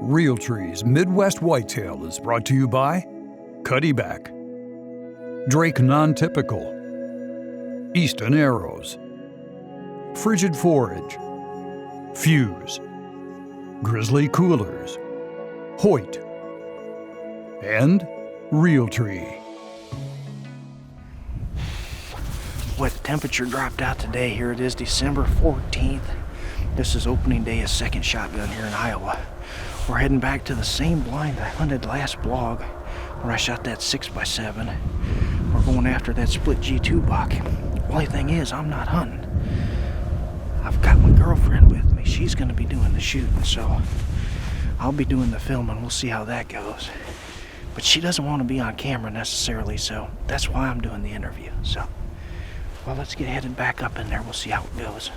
Realtree's Midwest Whitetail is brought to you by Cuddyback, Drake Non-Typical, Easton Arrows, Frigid Forage, Fuse, Grizzly Coolers, Hoyt, and Realtree. What temperature dropped out today. Here it is, December 14th. This is opening day of second shotgun here in Iowa. We're heading back to the same blind I hunted last blog where I shot that 6x7. We're going after that split G2 buck. Only thing is, I'm not hunting. I've got my girlfriend with me. She's going to be doing the shooting, so I'll be doing the filming. We'll see how that goes. But she doesn't want to be on camera necessarily, so that's why I'm doing the interview. So, well, let's get headed back up in there. We'll see how it goes.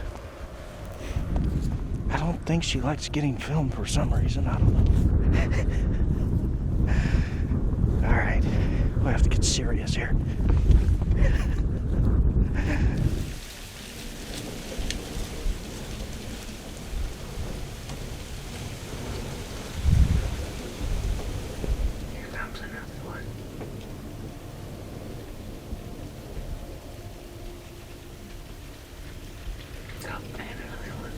I don't think she likes getting filmed for some reason. I don't know. All right, we'll have to get serious here. Here comes another one. Oh, and another one.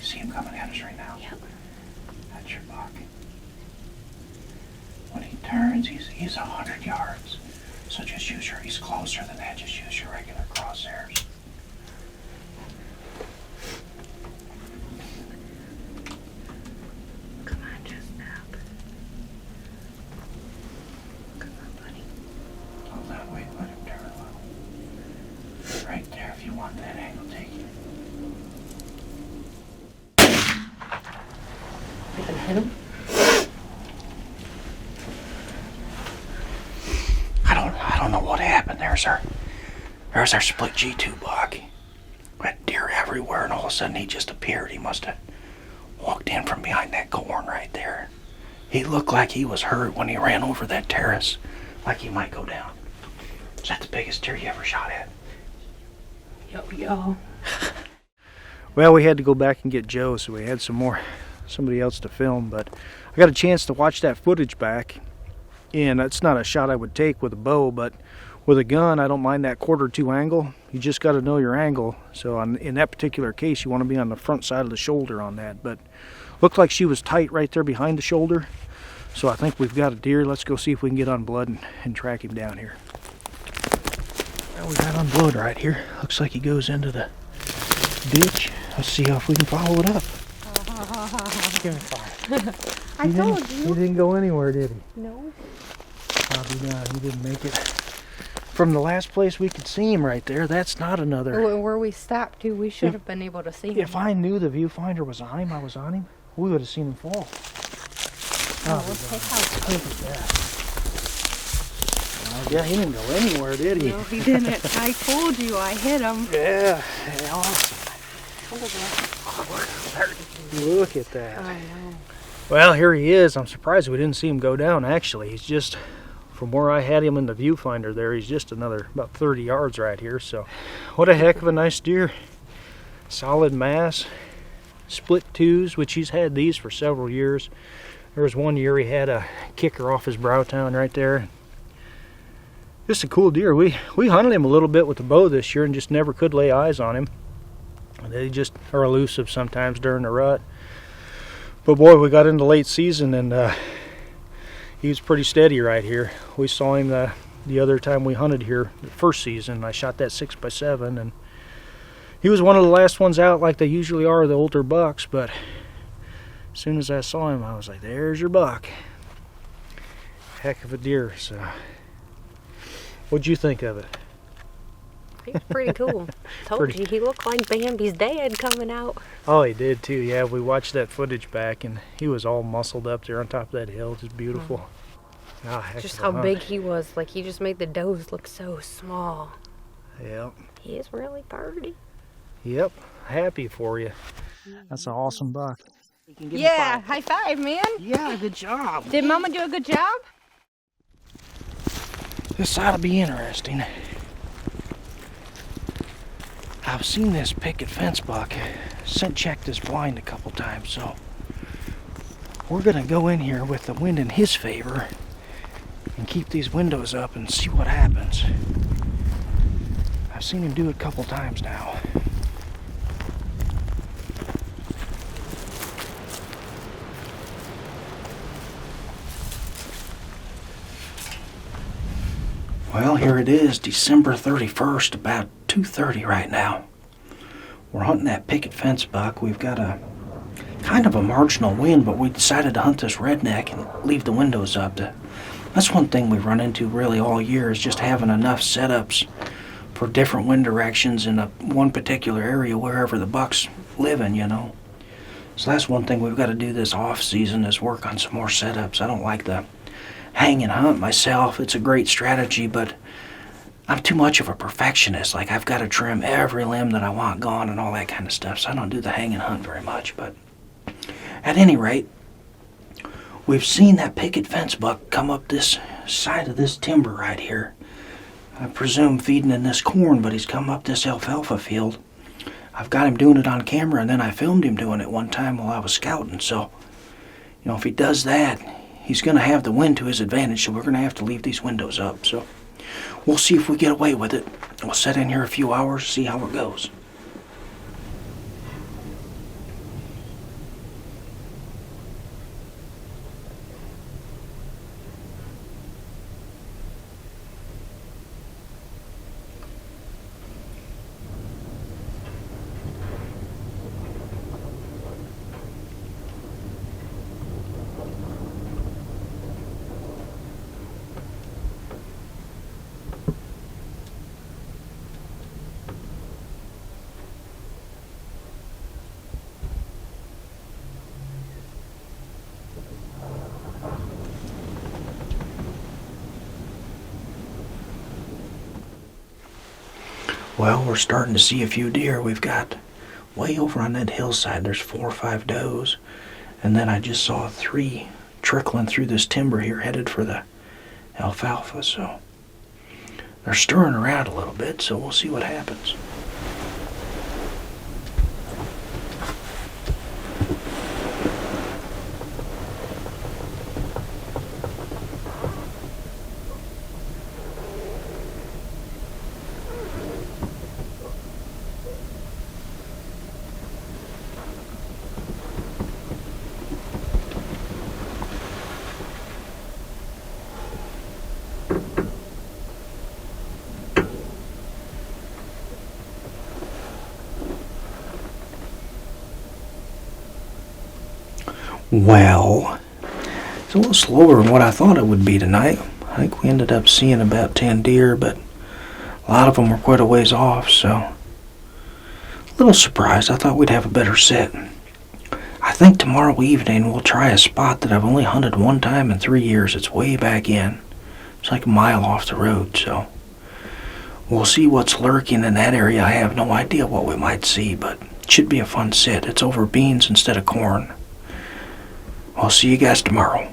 See him coming at us right now? Yep. That's your buck. When he turns, he's 100 yards. So just use your, he's closer than that, just use your regular crosshairs. Come on, just up. Come on, buddy. Hold on, wait, let him turn a little. Right there, if you want that angle, take it. Hit him. I don't know what happened. There's our split G2 buck. We had deer everywhere, and all of a sudden he just appeared. He must have walked in from behind that corn right there. He looked like he was hurt when he ran over that terrace, like he might go down. Is that the biggest deer you ever shot at? Yo. Well, we had to go back and get Joe, so we had somebody else to film, but I got a chance to watch that footage back, and it's not a shot I would take with a bow, but with a gun I don't mind that 1/4-2 angle. You just got to know your angle, so in that particular case you want to be on the front side of the shoulder on that. But looked like she was tight right there behind the shoulder, so I think we've got a deer. Let's go see if we can get on blood and track him down here. Well, we got on blood right here. Looks like he goes into the ditch. Let's see if we can follow it up. Give me 5. I told you. He didn't go anywhere, did he? No. Probably not. He didn't make it. From the last place we could see him right there, that's not another. Where we stopped to, we should have been able to see him. If I knew the viewfinder was on him, I was on him, we would have seen him fall. Oh, okay. Look at that. Yeah, he didn't go anywhere, did he? No, he didn't. I told you I hit him. Yeah, awesome. Look at that. I know. Well, here he is. I'm surprised we didn't see him go down, actually. He's just, from where I had him in the viewfinder there, he's just another about 30 yards right here. So, what a heck of a nice deer. Solid mass. Split twos, which he's had these for several years. There was one year he had a kicker off his brow tine right there. Just a cool deer. We hunted him a little bit with the bow this year and just never could lay eyes on him. They just are elusive sometimes during the rut. But boy, we got into late season and he was pretty steady right here. We saw him the other time we hunted here, the first season. I shot that 6x7 and he was one of the last ones out like they usually are, the older bucks, but as soon as I saw him, I was like, there's your buck. Heck of a deer. So what'd you think of it? He was pretty cool. Told you, he looked like Bambi's dad coming out. Oh, he did too. Yeah, we watched that footage back, and he was all muscled up there on top of that hill. Just beautiful. Ah, heck Just of a how hunt. big he was. Like, he just made the does look so small. Yep. He is really pretty. Yep. Happy for you. That's an awesome buck. You can give me Yeah, 5. high five, man. Yeah, good job. Did Mama do a good job? This ought to be interesting. I've seen this picket fence buck. Checked this blind a couple times, so we're gonna go in here with the wind in his favor and keep these windows up and see what happens. I've seen him do it a couple times now. Well, here it is, December 31st, about 2:30 right now. We're hunting that picket fence buck. We've got a kind of a marginal wind, but we decided to hunt this redneck and leave the windows up. That's one thing we've run into really all year, is just having enough setups for different wind directions in one particular area wherever the buck's living, you know. So that's one thing we've got to do this off season, is work on some more setups. I don't like the hang and hunt myself. It's a great strategy, but I'm too much of a perfectionist. Like, I've got to trim every limb that I want gone and all that kind of stuff, so I don't do the hang and hunt very much. But at any rate, we've seen that picket fence buck come up this side of this timber right here. I presume feeding in this corn, but he's come up this alfalfa field. I've got him doing it on camera, and then I filmed him doing it one time while I was scouting. So, you know, if he does that, he's going to have the wind to his advantage, so we're going to have to leave these windows up. So we'll see if we get away with it. We'll sit in here a few hours, see how it goes. Well, we're starting to see a few deer. We've got way over on that hillside, there's 4 or 5 does. And then I just saw 3 trickling through this timber here, headed for the alfalfa. So they're stirring around a little bit, so we'll see what happens. Well, it's a little slower than what I thought it would be tonight. I think we ended up seeing about 10 deer, but a lot of them were quite a ways off, so a little surprised. I thought we'd have a better set. I think tomorrow evening we'll try a spot that I've only hunted one time in 3 years. It's way back in. It's like a mile off the road, so we'll see what's lurking in that area. I have no idea what we might see, but it should be a fun sit. It's over beans instead of corn. I'll see you guys tomorrow.